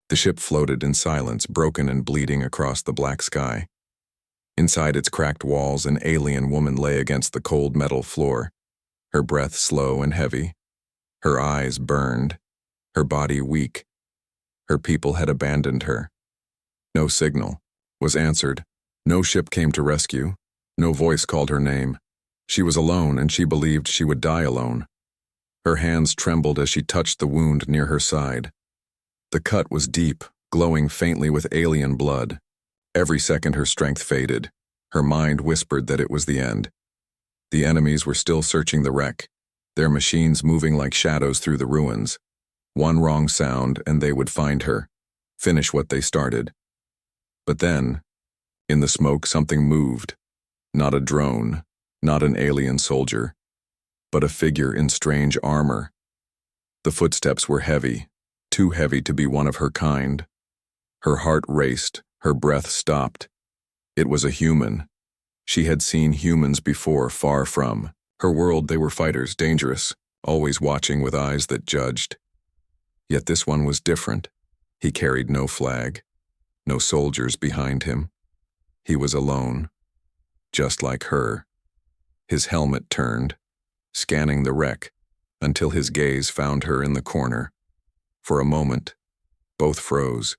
The ship floated in silence, broken and bleeding across the black sky. Inside its cracked walls, an alien woman lay against the cold metal floor, her breath slow and heavy, her eyes burned, her body weak. Her people had abandoned her. No signal was answered. No ship came to rescue. No voice called her name. She was alone, and she believed she would die alone. Her hands trembled as she touched the wound near her side. The cut was deep, glowing faintly with alien blood. Every second her strength faded. Her mind whispered that it was the end. The enemies were still searching the wreck, their machines moving like shadows through the ruins. One wrong sound and they would find her, finish what they started. But then, in the smoke, something moved. Not a drone, not an alien soldier, but a figure in strange armor. The footsteps were heavy, too heavy to be one of her kind. Her heart raced, her breath stopped. It was a human. She had seen humans before, far from her world. They were fighters, dangerous, always watching with eyes that judged. Yet this one was different. He carried no flag, no soldiers behind him. He was alone, just like her. His helmet turned, scanning the wreck, until his gaze found her in the corner. For a moment, both froze.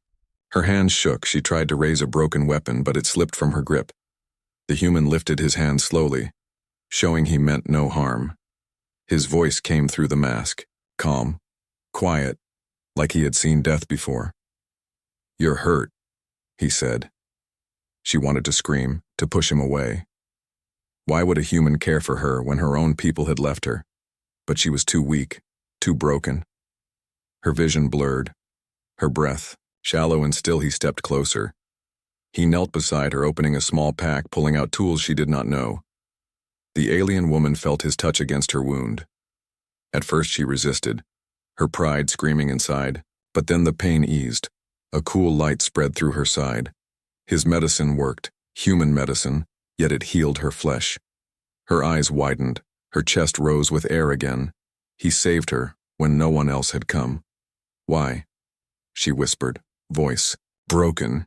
Her hands shook. She tried to raise a broken weapon, but it slipped from her grip. The human lifted his hand slowly, showing he meant no harm. His voice came through the mask, calm, quiet, like he had seen death before. "You're hurt," he said. She wanted to scream, to push him away. Why would a human care for her when her own people had left her? But she was too weak, too broken. Her vision blurred, her breath shallow, and still he stepped closer. He knelt beside her, opening a small pack, pulling out tools she did not know. The alien woman felt his touch against her wound. At first she resisted, her pride screaming inside, but then the pain eased. A cool light spread through her side. His medicine worked, human medicine, yet it healed her flesh. Her eyes widened, her chest rose with air again. He saved her when no one else had come. "Why?" she whispered, voice broken.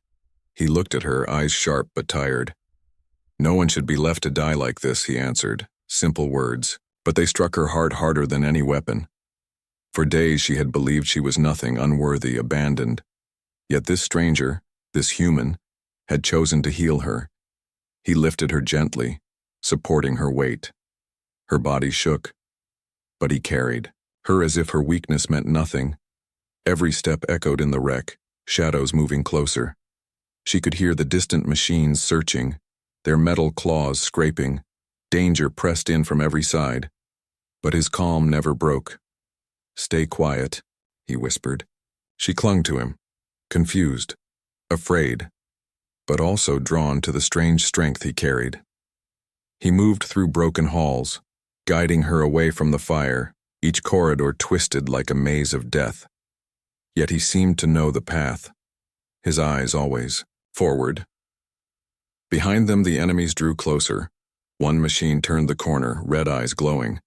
He looked at her, eyes sharp but tired. "No one should be left to die like this," he answered, simple words, but they struck her heart harder than any weapon. For days she had believed she was nothing, unworthy, abandoned. Yet this stranger, this human, had chosen to heal her. He lifted her gently, supporting her weight. Her body shook, but he carried her as if her weakness meant nothing. Every step echoed in the wreck, shadows moving closer. She could hear the distant machines searching, their metal claws scraping. Danger pressed in from every side. But his calm never broke. "Stay quiet," he whispered. She clung to him, confused, afraid, but also drawn to the strange strength he carried. He moved through broken halls, guiding her away from the fire, each corridor twisted like a maze of death. Yet he seemed to know the path, his eyes always forward. Behind them the enemies drew closer. One machine turned the corner, red eyes glowing.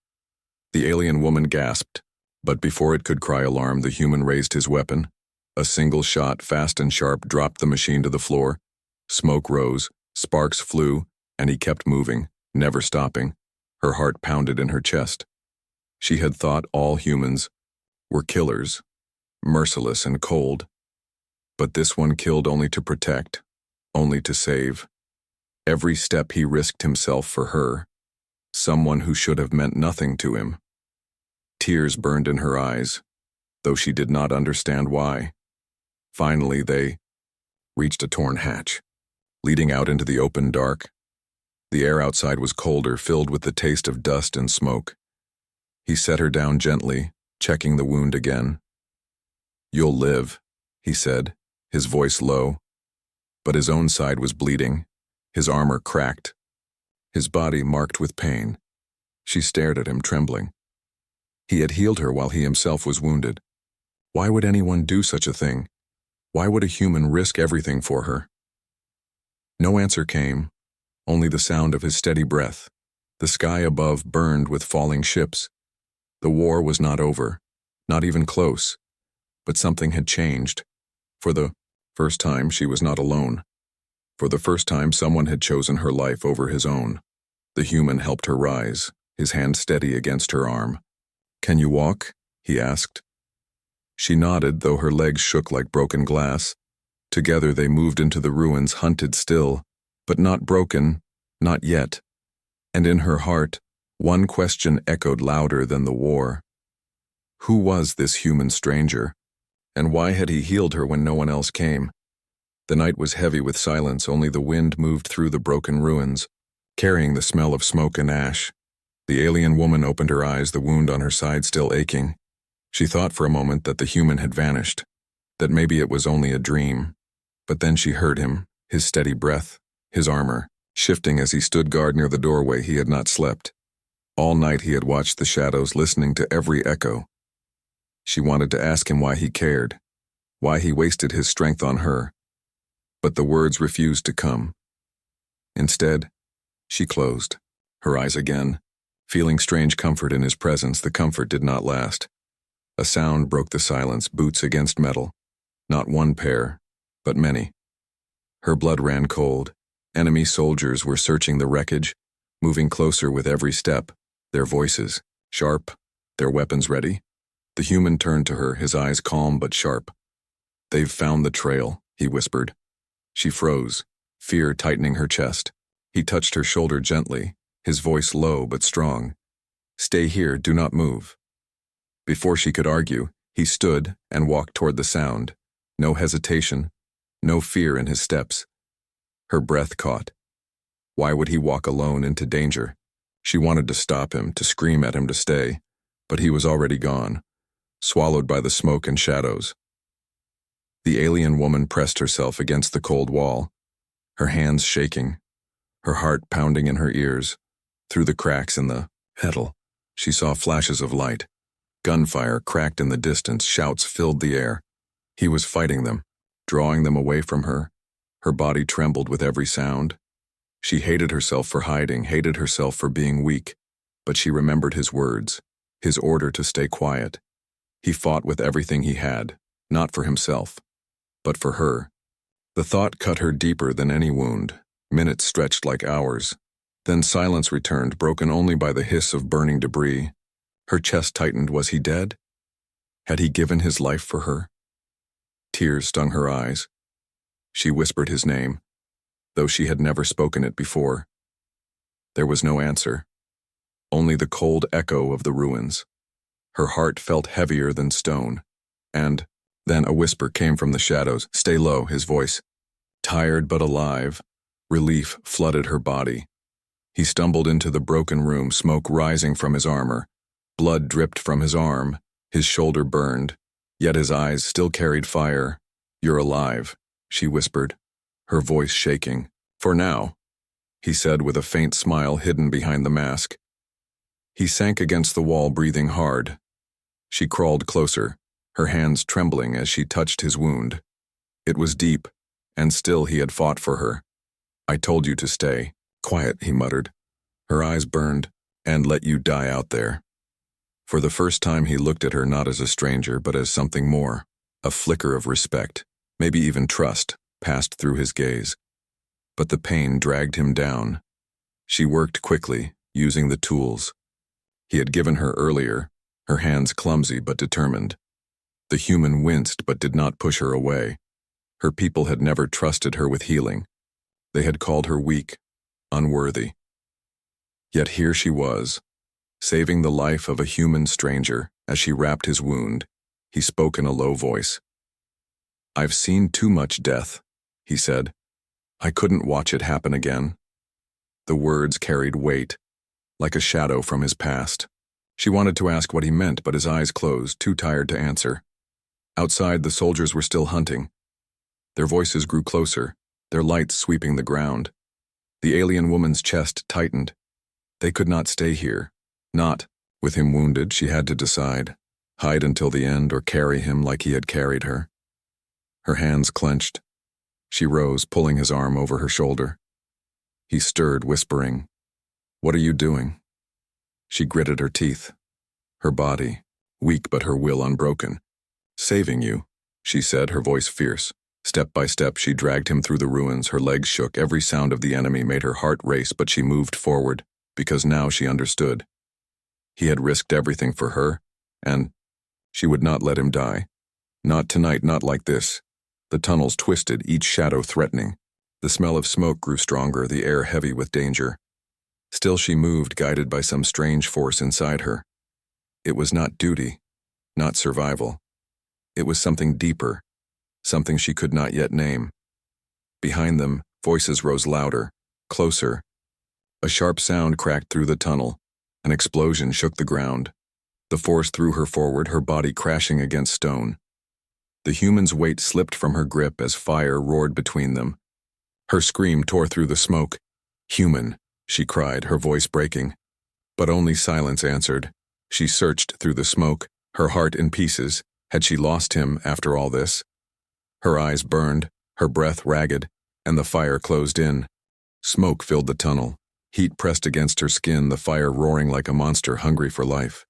The alien woman gasped, but before it could cry alarm, the human raised his weapon. A single shot, fast and sharp, dropped the machine to the floor. Smoke rose, sparks flew, and he kept moving, never stopping. Her heart pounded in her chest. She had thought all humans were killers, merciless and cold. But this one killed only to protect, only to save. Every step he risked himself for her, someone who should have meant nothing to him. Tears burned in her eyes, though she did not understand why. Finally, they reached a torn hatch, leading out into the open dark. The air outside was colder, filled with the taste of dust and smoke. He set her down gently, checking the wound again. "You'll live," he said, his voice low. But his own side was bleeding, his armor cracked, his body marked with pain. She stared at him, trembling. He had healed her while he himself was wounded. Why would anyone do such a thing? Why would a human risk everything for her? No answer came, only the sound of his steady breath. The sky above burned with falling ships. The war was not over, not even close, but something had changed. For the first time, she was not alone. For the first time, someone had chosen her life over his own. The human helped her rise, his hand steady against her arm. "Can you walk?" he asked. She nodded, though her legs shook like broken glass. Together they moved into the ruins, hunted still, but not broken, not yet. And in her heart, one question echoed louder than the war. Who was this human stranger? And why had he healed her when no one else came? The night was heavy with silence, only the wind moved through the broken ruins, carrying the smell of smoke and ash. The alien woman opened her eyes, the wound on her side still aching. She thought for a moment that the human had vanished, that maybe it was only a dream. But then she heard him, his steady breath, his armor, shifting as he stood guard near the doorway. He had not slept. All night he had watched the shadows, listening to every echo. She wanted to ask him why he cared, why he wasted his strength on her. But the words refused to come. Instead, she closed, her eyes again, feeling strange comfort in his presence. The comfort did not last. A sound broke the silence, boots against metal. Not one pair, but many. Her blood ran cold. Enemy soldiers were searching the wreckage, moving closer with every step, their voices sharp, their weapons ready. The human turned to her, his eyes calm but sharp. "They've found the trail," he whispered. She froze, fear tightening her chest. He touched her shoulder gently, his voice low but strong. "Stay here, do not move." Before she could argue, he stood and walked toward the sound. No hesitation, no fear in his steps. Her breath caught. Why would he walk alone into danger? She wanted to stop him, to scream at him to stay, but he was already gone, swallowed by the smoke and shadows. The alien woman pressed herself against the cold wall, her hands shaking, her heart pounding in her ears. Through the cracks in the metal, she saw flashes of light. Gunfire cracked in the distance, shouts filled the air. He was fighting them, drawing them away from her. Her body trembled with every sound. She hated herself for hiding, hated herself for being weak, but she remembered his words, his order to stay quiet. He fought with everything he had, not for himself, but for her. The thought cut her deeper than any wound. Minutes stretched like hours. Then silence returned, broken only by the hiss of burning debris. Her chest tightened. Was he dead? Had he given his life for her? Tears stung her eyes. She whispered his name, though she had never spoken it before. There was no answer, only the cold echo of the ruins. Her heart felt heavier than stone, and then a whisper came from the shadows. "Stay low," his voice. Tired but alive, relief flooded her body. He stumbled into the broken room, smoke rising from his armor. Blood dripped from his arm, his shoulder burned, yet his eyes still carried fire. "You're alive," she whispered, her voice shaking. "For now," he said with a faint smile hidden behind the mask. He sank against the wall, breathing hard. She crawled closer, her hands trembling as she touched his wound. It was deep, and still he had fought for her. "I told you to stay." "Quiet," he muttered. Her eyes burned. "And let you die out there." For the first time he looked at her not as a stranger, but as something more. A flicker of respect, maybe even trust, passed through his gaze. But the pain dragged him down. She worked quickly, using the tools he had given her earlier, her hands clumsy but determined. The human winced but did not push her away. Her people had never trusted her with healing. They had called her weak, unworthy. Yet here she was, saving the life of a human stranger. As she wrapped his wound, he spoke in a low voice. "I've seen too much death," he said. "I couldn't watch it happen again." The words carried weight, like a shadow from his past. She wanted to ask what he meant, but his eyes closed, too tired to answer. Outside, the soldiers were still hunting. Their voices grew closer, their lights sweeping the ground. The alien woman's chest tightened. They could not stay here. Not, with him wounded, she had to decide. Hide until the end or carry him like he had carried her. Her hands clenched. She rose, pulling his arm over her shoulder. He stirred, whispering, "What are you doing?" She gritted her teeth. Her body, weak but her will unbroken. "Saving you." she said, her voice fierce. Step by step, she dragged him through the ruins. Her legs shook. Every sound of the enemy made her heart race, but she moved forward, because now she understood. He had risked everything for her, and she would not let him die. Not tonight, not like this. The tunnels twisted, each shadow threatening. The smell of smoke grew stronger, the air heavy with danger. Still she moved, guided by some strange force inside her. It was not duty, not survival. It was something deeper, something she could not yet name. Behind them, voices rose louder, closer. A sharp sound cracked through the tunnel. An explosion shook the ground. The force threw her forward, her body crashing against stone. The human's weight slipped from her grip as fire roared between them. Her scream tore through the smoke. "Human," she cried, her voice breaking. But only silence answered. She searched through the smoke, her heart in pieces. Had she lost him after all this? Her eyes burned, her breath ragged, and the fire closed in. Smoke filled the tunnel. Heat pressed against her skin, the fire roaring like a monster hungry for life.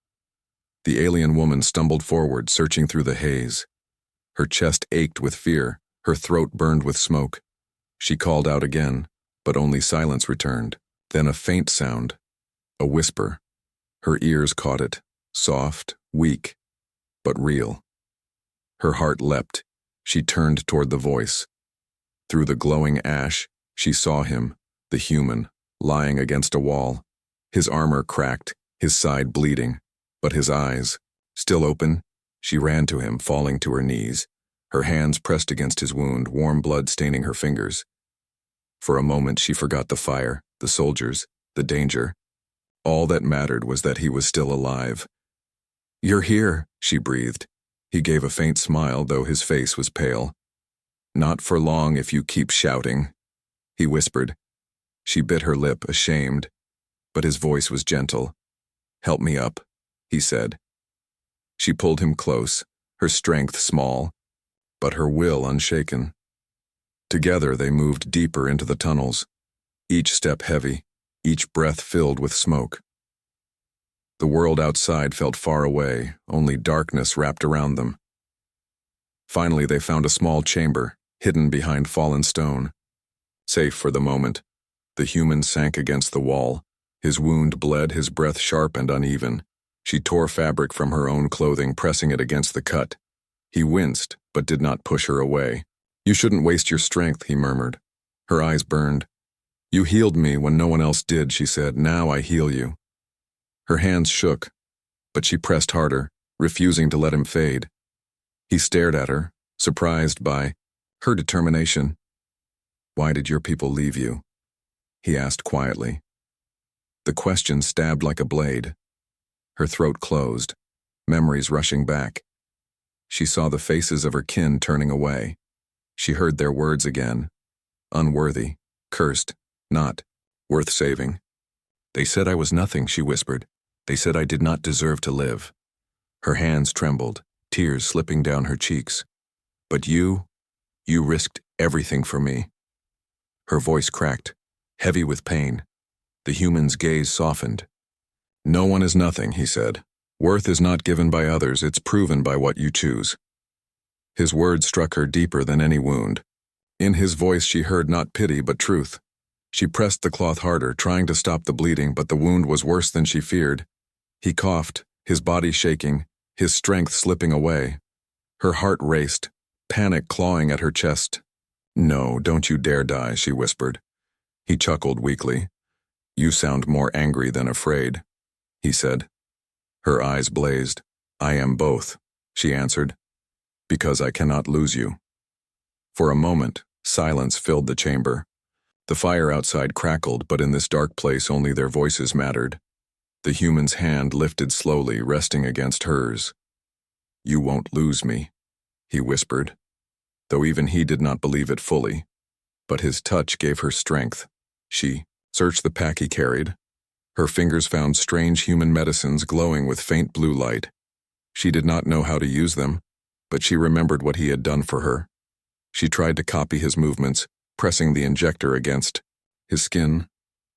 The alien woman stumbled forward, searching through the haze. Her chest ached with fear, her throat burned with smoke. She called out again, but only silence returned. Then a faint sound, a whisper. Her ears caught it, soft, weak, but real. Her heart leapt. She turned toward the voice. Through the glowing ash, she saw him, the human, lying against a wall. His armor cracked, his side bleeding, but his eyes, still open. She ran to him, falling to her knees. Her hands pressed against his wound, warm blood staining her fingers. For a moment she forgot the fire, the soldiers, the danger. All that mattered was that he was still alive. "You're here," she breathed. He gave a faint smile, though his face was pale. "Not for long if you keep shouting," he whispered. She bit her lip, ashamed, but his voice was gentle. "Help me up," he said. She pulled him close, her strength small, but her will unshaken. Together they moved deeper into the tunnels, each step heavy, each breath filled with smoke. The world outside felt far away, only darkness wrapped around them. Finally they found a small chamber, hidden behind fallen stone. Safe for the moment, the human sank against the wall. His wound bled, his breath sharp and uneven. She tore fabric from her own clothing, pressing it against the cut. He winced, but did not push her away. "You shouldn't waste your strength," he murmured. Her eyes burned. "You healed me when no one else did," she said. "Now I heal you." Her hands shook, but she pressed harder, refusing to let him fade. He stared at her, surprised by her determination. "Why did your people leave you?" he asked quietly. The question stabbed like a blade. Her throat closed, memories rushing back. She saw the faces of her kin turning away. She heard their words again. Unworthy, cursed, not worth saving. "They said I was nothing," she whispered. "They said I did not deserve to live." Her hands trembled, tears slipping down her cheeks. "But you risked everything for me." Her voice cracked, heavy with pain. The human's gaze softened. "No one is nothing," he said. "Worth is not given by others, it's proven by what you choose." His words struck her deeper than any wound. In his voice she heard not pity but truth. She pressed the cloth harder, trying to stop the bleeding, but the wound was worse than she feared. He coughed, his body shaking, his strength slipping away. Her heart raced, panic clawing at her chest. "No, don't you dare die," she whispered. He chuckled weakly. "You sound more angry than afraid," he said. Her eyes blazed. "I am both," she answered, "because I cannot lose you." For a moment, silence filled the chamber. The fire outside crackled, but in this dark place only their voices mattered. The human's hand lifted slowly, resting against hers. "You won't lose me," he whispered, though even he did not believe it fully. But his touch gave her strength. She searched the pack he carried. Her fingers found strange human medicines glowing with faint blue light. She did not know how to use them, but she remembered what he had done for her. She tried to copy his movements, pressing the injector against his skin.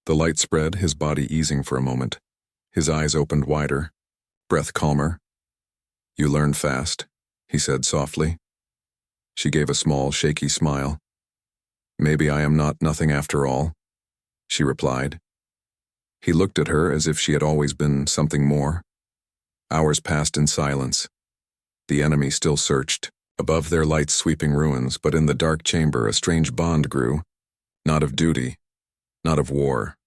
The light spread, his body easing for a moment. His eyes opened wider, breath calmer. "You learn fast," he said softly. She gave a small, shaky smile. "Maybe I am not nothing after all," she replied. He looked at her as if she had always been something more. Hours passed in silence. The enemy still searched, above their lights sweeping ruins, but in the dark chamber a strange bond grew, not of duty, not of war,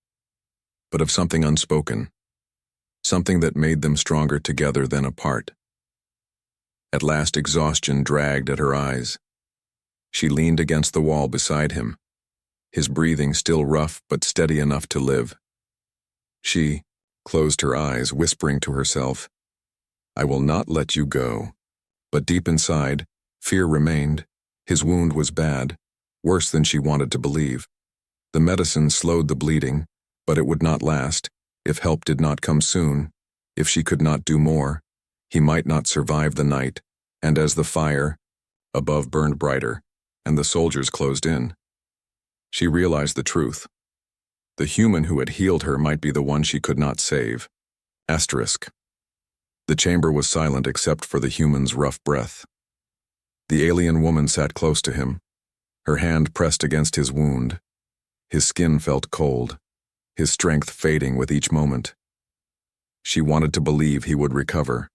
but of something unspoken, something that made them stronger together than apart. At last exhaustion dragged at her eyes. She leaned against the wall beside him, his breathing still rough but steady enough to live. She closed her eyes, whispering to herself, "I will not let you go." But deep inside, fear remained. His wound was bad, worse than she wanted to believe. The medicine slowed the bleeding, but it would not last. If help did not come soon, if she could not do more, he might not survive the night. And as the fire above burned brighter, and the soldiers closed in, she realized the truth. The human who had healed her might be the one she could not save. Asterisk. The chamber was silent except for the human's rough breath. The alien woman sat close to him, her hand pressed against his wound. His skin felt cold, his strength fading with each moment. She wanted to believe he would recover,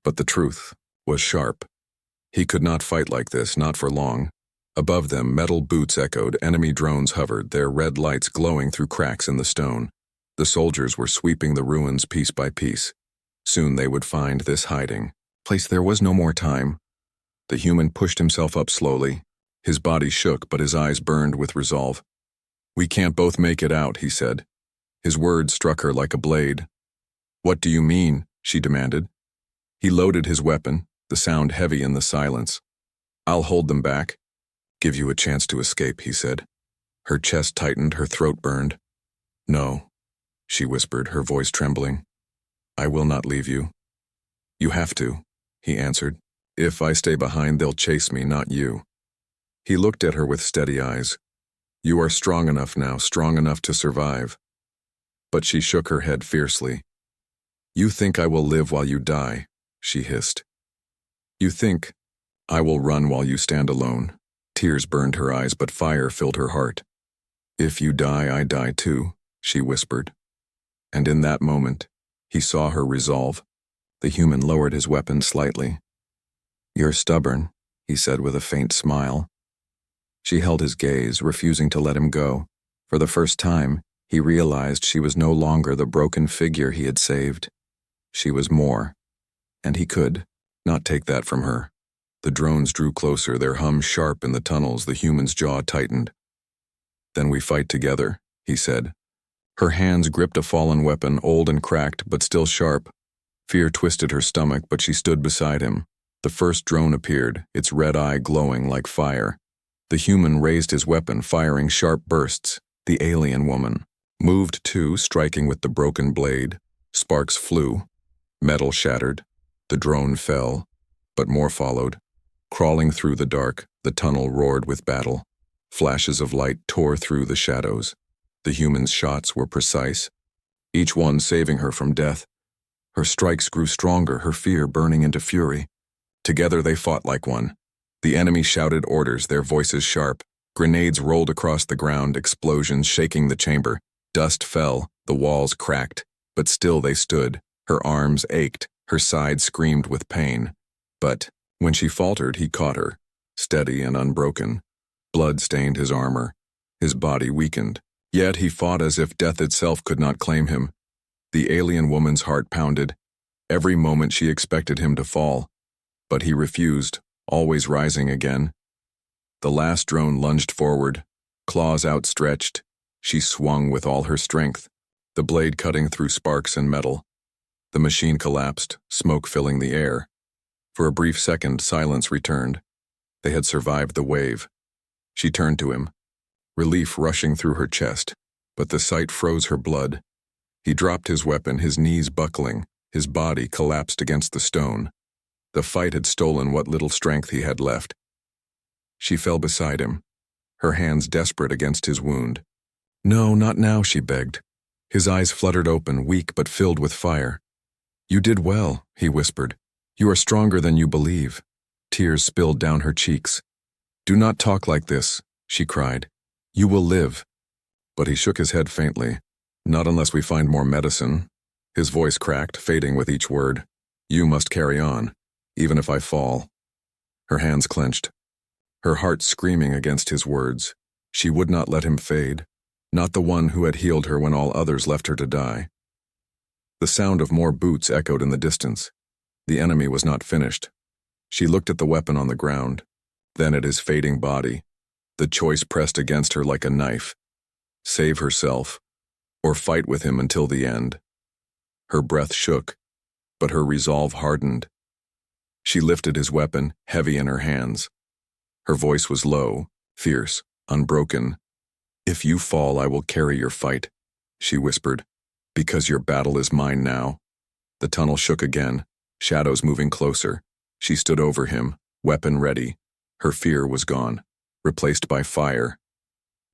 but the truth was sharp. He could not fight like this, not for long. Above them, metal boots echoed, enemy drones hovered, their red lights glowing through cracks in the stone. The soldiers were sweeping the ruins piece by piece. Soon they would find this hiding place. There was no more time. The human pushed himself up slowly. His body shook, but his eyes burned with resolve. "We can't both make it out," he said. His words struck her like a blade. "What do you mean?" she demanded. He loaded his weapon, the sound heavy in the silence. "I'll hold them back. Give you a chance to escape," he said. Her chest tightened, her throat burned. "No," she whispered, her voice trembling. "I will not leave you." "You have to," he answered. "If I stay behind, they'll chase me, not you." He looked at her with steady eyes. "You are strong enough now, strong enough to survive." But she shook her head fiercely. "You think I will live while you die," she hissed. "You think I will run while you stand alone." Tears burned her eyes, but fire filled her heart. "If you die, I die too," she whispered. And in that moment, he saw her resolve. The human lowered his weapon slightly. "You're stubborn," he said with a faint smile. She held his gaze, refusing to let him go. For the first time, he realized she was no longer the broken figure he had saved. She was more, and he could not take that from her. The drones drew closer, their hum sharp in the tunnels, the human's jaw tightened. "Then we fight together," he said. Her hands gripped a fallen weapon, old and cracked, but still sharp. Fear twisted her stomach, but she stood beside him. The first drone appeared, its red eye glowing like fire. The human raised his weapon, firing sharp bursts. The alien woman moved too, striking with the broken blade. Sparks flew. Metal shattered. The drone fell, but more followed. Crawling through the dark, the tunnel roared with battle. Flashes of light tore through the shadows. The human's shots were precise, each one saving her from death. Her strikes grew stronger, her fear burning into fury. Together they fought like one. The enemy shouted orders, their voices sharp. Grenades rolled across the ground, explosions shaking the chamber. Dust fell, the walls cracked, but still they stood. Her arms ached, her side screamed with pain. But when she faltered, he caught her, steady and unbroken. Blood stained his armor. His body weakened. Yet he fought as if death itself could not claim him. The alien woman's heart pounded. Every moment she expected him to fall. But he refused, always rising again. The last drone lunged forward, claws outstretched. She swung with all her strength, the blade cutting through sparks and metal. The machine collapsed, smoke filling the air. For a brief second, silence returned. They had survived the wave. She turned to him, relief rushing through her chest, but the sight froze her blood. He dropped his weapon, his knees buckling, his body collapsed against the stone. The fight had stolen what little strength he had left. She fell beside him, her hands desperate against his wound. "No, not now," she begged. His eyes fluttered open, weak but filled with fire. "You did well," he whispered. "You are stronger than you believe." Tears spilled down her cheeks. "Do not talk like this," she cried. "You will live." But he shook his head faintly. "Not unless we find more medicine." His voice cracked, fading with each word. "You must carry on, even if I fall." Her hands clenched, her heart screaming against his words. She would not let him fade, not the one who had healed her when all others left her to die. The sound of more boots echoed in the distance. The enemy was not finished. She looked at the weapon on the ground, then at his fading body. The choice pressed against her like a knife. Save herself, or fight with him until the end. Her breath shook, but her resolve hardened. She lifted his weapon, heavy in her hands. Her voice was low, fierce, unbroken. "If you fall, I will carry your fight," she whispered, "because your battle is mine now." The tunnel shook again, shadows moving closer. She stood over him, weapon ready. Her fear was gone, replaced by fire.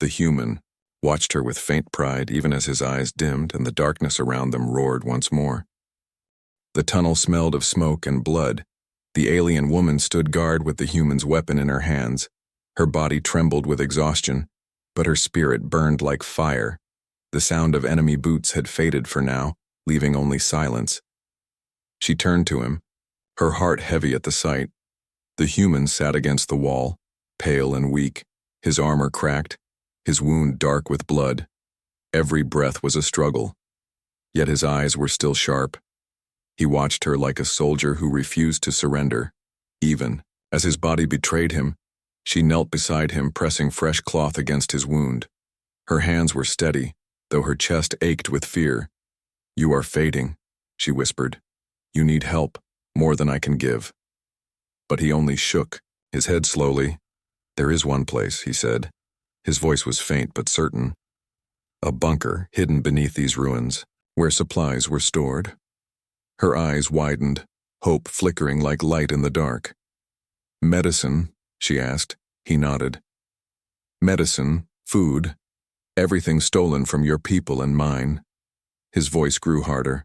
The human watched her with faint pride even as his eyes dimmed and the darkness around them roared once more. The tunnel smelled of smoke and blood. The alien woman stood guard with the human's weapon in her hands. Her body trembled with exhaustion, but her spirit burned like fire. The sound of enemy boots had faded for now, leaving only silence. She turned to him, her heart heavy at the sight. The human sat against the wall, pale and weak, his armor cracked, his wound dark with blood. Every breath was a struggle, yet his eyes were still sharp. He watched her like a soldier who refused to surrender. Even as his body betrayed him, she knelt beside him, pressing fresh cloth against his wound. Her hands were steady, though her chest ached with fear. "You are fading," she whispered. "You need help, more than I can give." But he only shook, his head slowly. "There is one place," he said. His voice was faint but certain. "A bunker hidden beneath these ruins, where supplies were stored." Her eyes widened, hope flickering like light in the dark. "Medicine?" she asked. He nodded. "Medicine, food, everything stolen from your people and mine." His voice grew harder.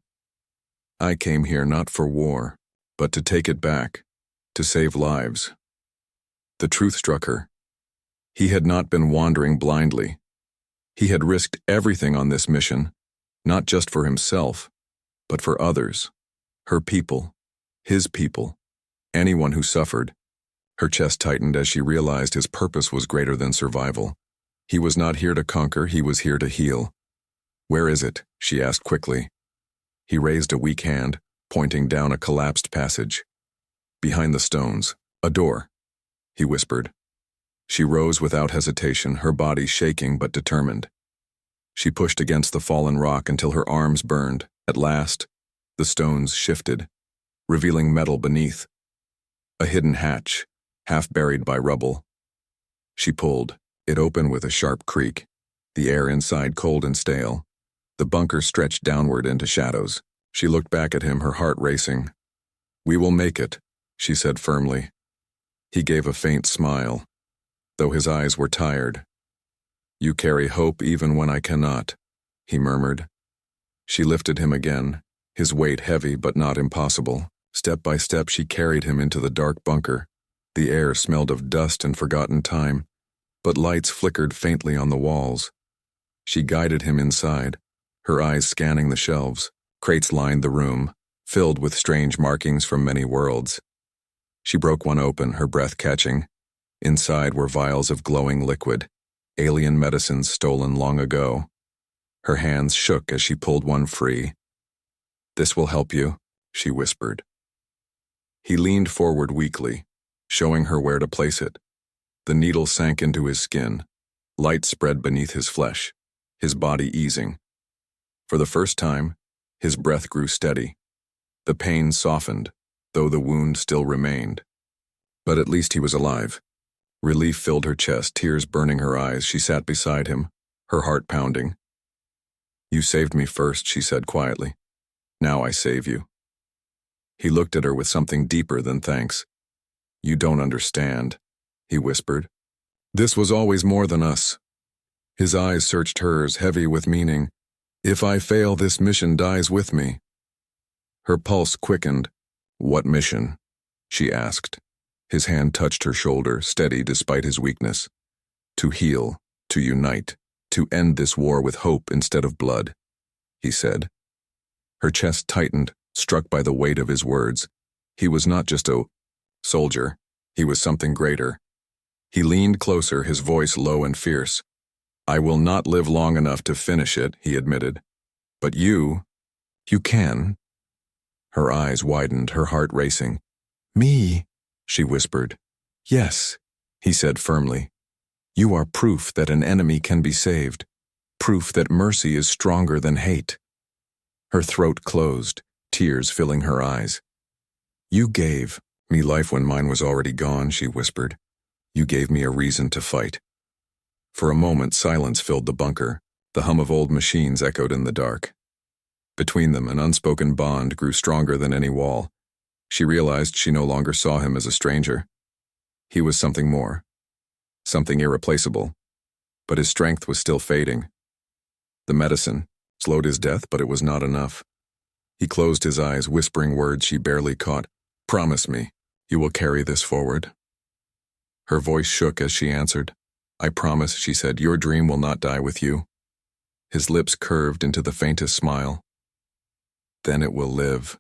"I came here not for war, but to take it back, to save lives." The truth struck her. He had not been wandering blindly. He had risked everything on this mission, not just for himself, but for others. Her people, his people, anyone who suffered. Her chest tightened as she realized his purpose was greater than survival. He was not here to conquer, he was here to heal. "Where is it?" she asked quickly. He raised a weak hand, pointing down a collapsed passage. "Behind the stones, a door," he whispered. She rose without hesitation, her body shaking but determined. She pushed against the fallen rock until her arms burned. At last, the stones shifted, revealing metal beneath. A hidden hatch, half buried by rubble. She pulled. It opened with a sharp creak, the air inside cold and stale. The bunker stretched downward into shadows. She looked back at him, her heart racing. "We will make it," she said firmly. He gave a faint smile, though his eyes were tired. "You carry hope even when I cannot," he murmured. She lifted him again, his weight heavy but not impossible. Step by step she carried him into the dark bunker. The air smelled of dust and forgotten time, but lights flickered faintly on the walls. She guided him inside, her eyes scanning the shelves. Crates lined the room, filled with strange markings from many worlds. She broke one open, her breath catching. Inside were vials of glowing liquid, alien medicines stolen long ago. Her hands shook as she pulled one free. "This will help you," she whispered. He leaned forward weakly, showing her where to place it. The needle sank into his skin. Light spread beneath his flesh, his body easing. For the first time, his breath grew steady. The pain softened, though the wound still remained. But at least he was alive. Relief filled her chest, tears burning her eyes. She sat beside him, her heart pounding. "You saved me first," she said quietly. "Now I save you." He looked at her with something deeper than thanks. "You don't understand," he whispered. "This was always more than us." His eyes searched hers, heavy with meaning. "If I fail, this mission dies with me." Her pulse quickened. "What mission?" she asked. His hand touched her shoulder, steady despite his weakness. To heal, to unite, to end this war with hope instead of blood, he said. Her chest tightened, struck by the weight of his words. He was not just a soldier, he was something greater. He leaned closer, his voice low and fierce. I will not live long enough to finish it, he admitted. But you can. Her eyes widened, her heart racing. Me, she whispered. Yes, he said firmly. You are proof that an enemy can be saved, proof that mercy is stronger than hate. Her throat closed, tears filling her eyes. You gave me life when mine was already gone, she whispered. You gave me a reason to fight. For a moment, silence filled the bunker. The hum of old machines echoed in the dark. Between them, an unspoken bond grew stronger than any wall. She realized she no longer saw him as a stranger. He was something more, something irreplaceable. But his strength was still fading. The medicine slowed his death, but it was not enough. He closed his eyes, whispering words she barely caught. Promise me, you will carry this forward. Her voice shook as she answered. I promise, she said, your dream will not die with you. His lips curved into the faintest smile. Then it will live,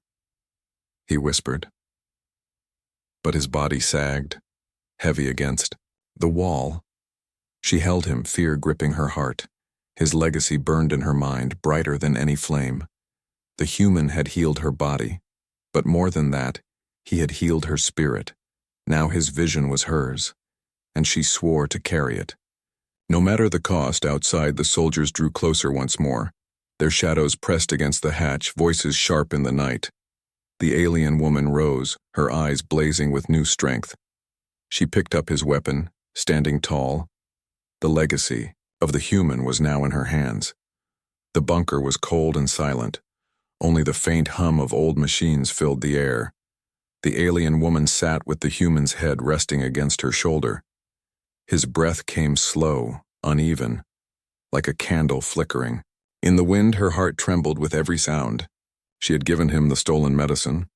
he whispered. But his body sagged, heavy against the wall. She held him, fear gripping her heart. His legacy burned in her mind, brighter than any flame. The human had healed her body, but more than that, he had healed her spirit. Now his vision was hers, and she swore to carry it. No matter the cost, outside the soldiers drew closer once more. Their shadows pressed against the hatch, voices sharp in the night. The alien woman rose, her eyes blazing with new strength. She picked up his weapon, standing tall. The legacy of the human was now in her hands. The bunker was cold and silent. Only the faint hum of old machines filled the air. The alien woman sat with the human's head resting against her shoulder. His breath came slow, uneven, like a candle flickering. In the wind, her heart trembled with every sound. She had given him the stolen medicine.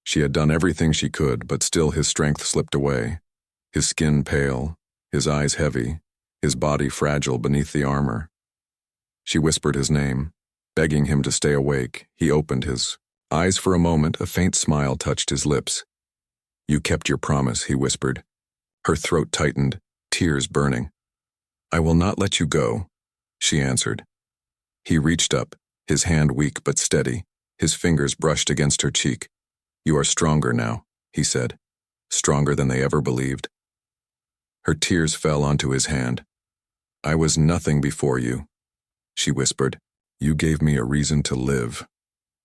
She had done everything she could, but still his strength slipped away. His skin pale, his eyes heavy, his body fragile beneath the armor. She whispered his name, begging him to stay awake. He opened his eyes for a moment, a faint smile touched his lips. You kept your promise, he whispered. Her throat tightened, tears burning. I will not let you go, she answered. He reached up, his hand weak but steady. His fingers brushed against her cheek. You are stronger now, he said, stronger than they ever believed. Her tears fell onto his hand. I was nothing before you, she whispered. You gave me a reason to live.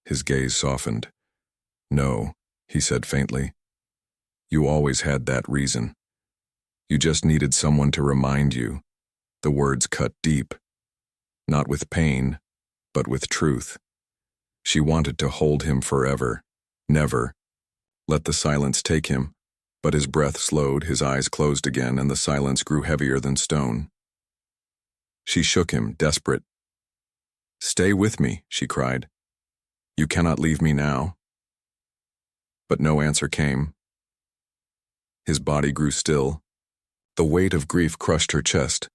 His gaze softened. No, he said faintly. You always had that reason. You just needed someone to remind you. The words cut deep. Not with pain, but with truth. She wanted to hold him forever, never. Let the silence take him, but his breath slowed, his eyes closed again, and the silence grew heavier than stone. She shook him, desperate. Stay with me, she cried. You cannot leave me now. But no answer came. His body grew still. The weight of grief crushed her chest.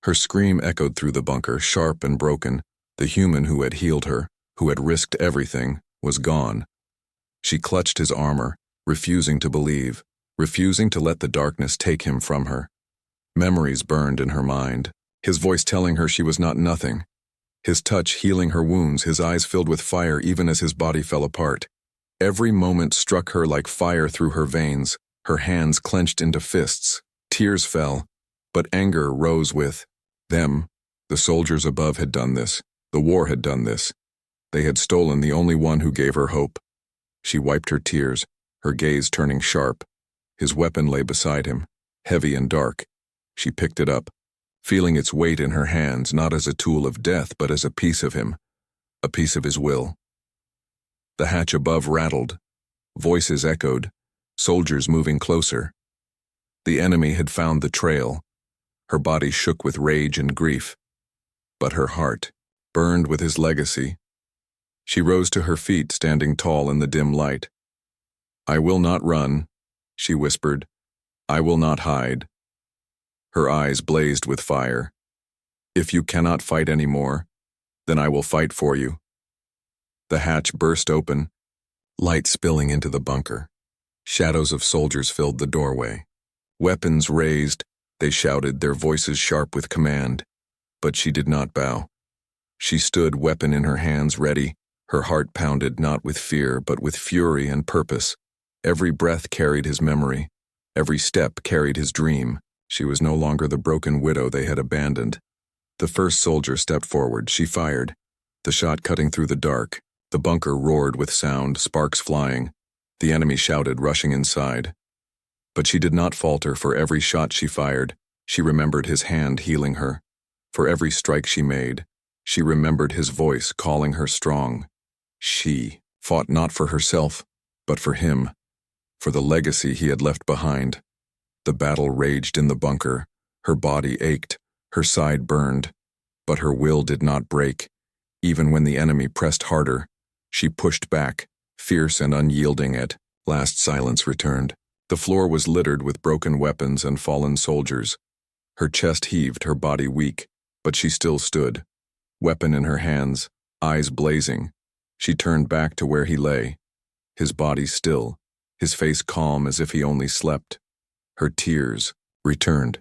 Her scream echoed through the bunker, sharp and broken. The human who had healed her, who had risked everything, was gone. She clutched his armor, refusing to believe, refusing to let the darkness take him from her. Memories burned in her mind, his voice telling her she was not nothing. His touch healing her wounds, his eyes filled with fire even as his body fell apart. Every moment struck her like fire through her veins, her hands clenched into fists. Tears fell, but anger rose with them. The soldiers above had done this. The war had done this. They had stolen the only one who gave her hope. She wiped her tears, her gaze turning sharp. His weapon lay beside him, heavy and dark. She picked it up, feeling its weight in her hands, not as a tool of death, but as a piece of him, a piece of his will. The hatch above rattled. Voices echoed, soldiers moving closer. The enemy had found the trail. Her body shook with rage and grief, but her heart burned with his legacy. She rose to her feet, standing tall in the dim light. I will not run, she whispered, I will not hide. Her eyes blazed with fire. If you cannot fight anymore, then I will fight for you. The hatch burst open, light spilling into the bunker. Shadows of soldiers filled the doorway. Weapons raised, they shouted, their voices sharp with command. But she did not bow. She stood, weapon in her hands, ready. Her heart pounded not with fear, but with fury and purpose. Every breath carried his memory. Every step carried his dream. She was no longer the broken widow they had abandoned. The first soldier stepped forward. She fired. The shot cutting through the dark. The bunker roared with sound, sparks flying. The enemy shouted, rushing inside. But she did not falter. For every shot she fired, she remembered his hand healing her. For every strike she made, she remembered his voice calling her strong. She fought not for herself, but for him, for the legacy he had left behind. The battle raged in the bunker. Her body ached, her side burned, but her will did not break. Even when the enemy pressed harder, she pushed back, fierce and unyielding. At last silence returned. The floor was littered with broken weapons and fallen soldiers. Her chest heaved, her body weak, but she still stood, weapon in her hands, eyes blazing. She turned back to where he lay, his body still, his face calm as if he only slept. Her tears returned,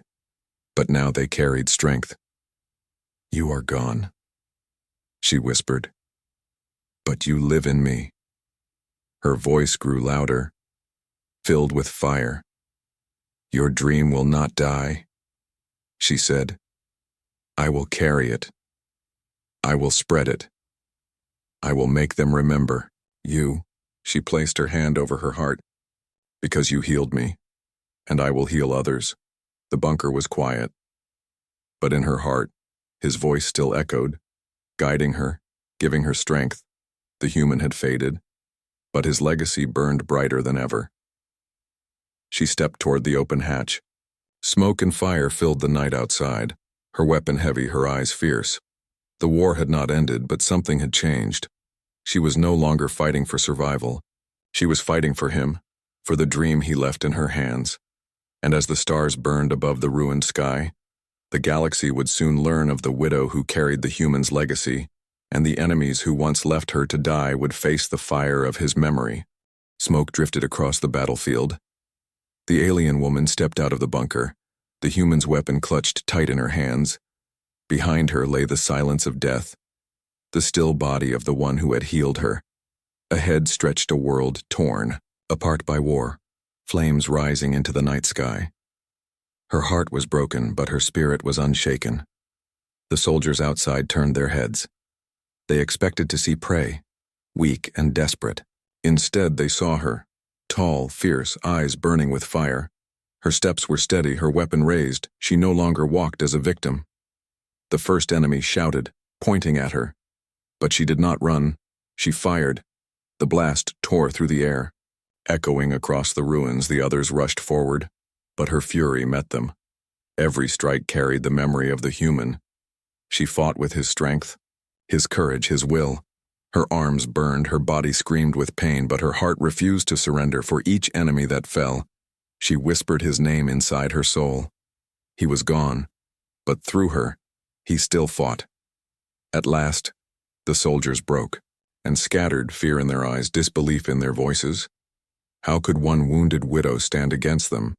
but now they carried strength. You are gone, she whispered, but you live in me. Her voice grew louder, filled with fire. Your dream will not die, she said. I will carry it. I will spread it. I will make them remember you. She placed her hand over her heart. Because you healed me, and I will heal others. The bunker was quiet, but in her heart, his voice still echoed, guiding her, giving her strength. The human had faded, but his legacy burned brighter than ever. She stepped toward the open hatch. Smoke and fire filled the night outside, her weapon heavy, her eyes fierce. The war had not ended, but something had changed. She was no longer fighting for survival. She was fighting for him, for the dream he left in her hands. And as the stars burned above the ruined sky, the galaxy would soon learn of the widow who carried the human's legacy, and the enemies who once left her to die would face the fire of his memory. Smoke drifted across the battlefield. The alien woman stepped out of the bunker, the human's weapon clutched tight in her hands. Behind her lay the silence of death, the still body of the one who had healed her. Ahead stretched a world torn, apart by war, flames rising into the night sky. Her heart was broken, but her spirit was unshaken. The soldiers outside turned their heads. They expected to see prey, weak and desperate. Instead, they saw her, tall, fierce, eyes burning with fire. Her steps were steady, her weapon raised. She no longer walked as a victim. The first enemy shouted, pointing at her. But she did not run. She fired. The blast tore through the air. Echoing across the ruins, the others rushed forward, but her fury met them. Every strike carried the memory of the human. She fought with his strength, his courage, his will. Her arms burned, her body screamed with pain, but her heart refused to surrender. For each enemy that fell, she whispered his name inside her soul. He was gone, but through her, he still fought. At last, the soldiers broke, and scattered, fear in their eyes, disbelief in their voices. How could one wounded widow stand against them?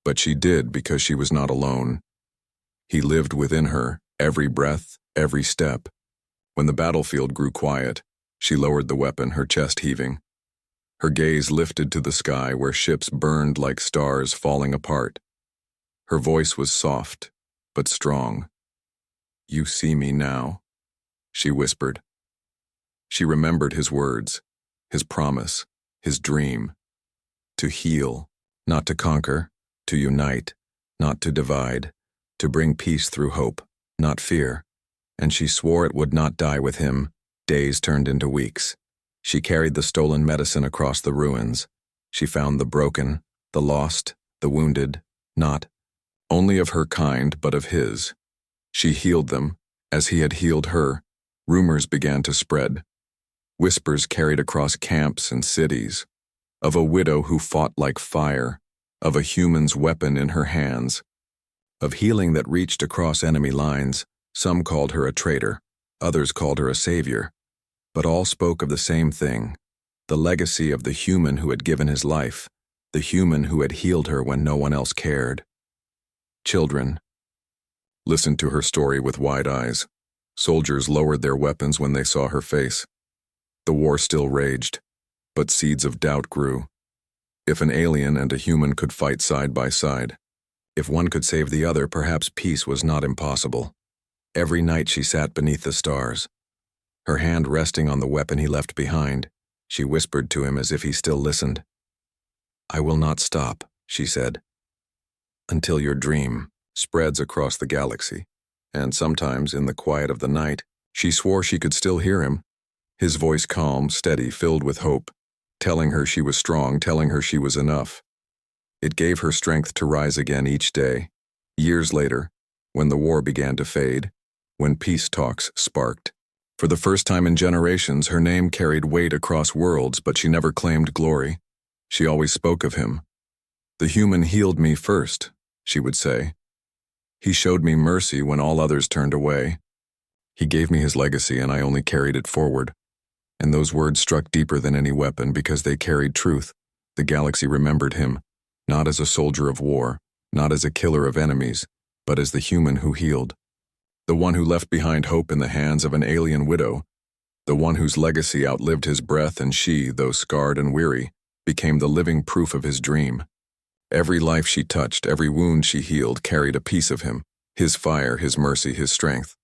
But she did, because she was not alone. He lived within her, every breath, every step. When the battlefield grew quiet, she lowered the weapon, her chest heaving. Her gaze lifted to the sky where ships burned like stars falling apart. Her voice was soft, but strong. You see me now, she whispered. She remembered his words, his promise, his dream. To heal, not to conquer, to unite, not to divide, to bring peace through hope, not fear. And she swore it would not die with him. Days turned into weeks. She carried the stolen medicine across the ruins. She found the broken, the lost, the wounded, not only of her kind, but of his. She healed them, as he had healed her. Rumors began to spread. Whispers carried across camps and cities, of a widow who fought like fire, of a human's weapon in her hands, of healing that reached across enemy lines. Some called her a traitor, others called her a savior, but all spoke of the same thing, the legacy of the human who had given his life, the human who had healed her when no one else cared. Children listened to her story with wide eyes. Soldiers lowered their weapons when they saw her face. The war still raged, but seeds of doubt grew. If an alien and a human could fight side by side, if one could save the other, perhaps peace was not impossible. Every night she sat beneath the stars, her hand resting on the weapon he left behind. She whispered to him as if he still listened. "I will not stop," she said, "until your dream spreads across the galaxy." And sometimes, in the quiet of the night, she swore she could still hear him, his voice calm, steady, filled with hope, telling her she was strong, telling her she was enough. It gave her strength to rise again each day. Years later, when the war began to fade, when peace talks sparked, for the first time in generations, her name carried weight across worlds, but she never claimed glory. She always spoke of him. "The human healed me first," she would say. "He showed me mercy when all others turned away. He gave me his legacy and I only carried it forward." And those words struck deeper than any weapon because they carried truth. The galaxy remembered him, not as a soldier of war, not as a killer of enemies, but as the human who healed. The one who left behind hope in the hands of an alien widow. The one whose legacy outlived his breath, and she, though scarred and weary, became the living proof of his dream. Every life she touched, every wound she healed, carried a piece of him, his fire, his mercy, his strength.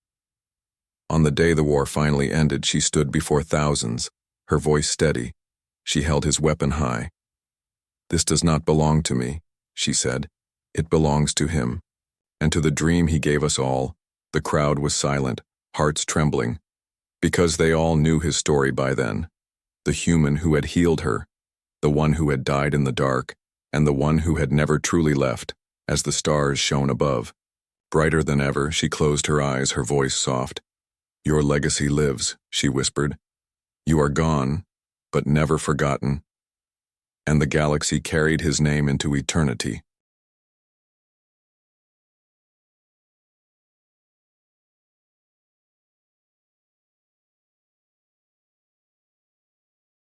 On the day the war finally ended, she stood before thousands, her voice steady. She held his weapon high. "This does not belong to me," she said. "It belongs to him, and to the dream he gave us all." The crowd was silent, hearts trembling, because they all knew his story by then. The human who had healed her, the one who had died in the dark, and the one who had never truly left, as the stars shone above. Brighter than ever, she closed her eyes, her voice soft. "Your legacy lives," she whispered. "You are gone, but never forgotten." And the galaxy carried his name into eternity.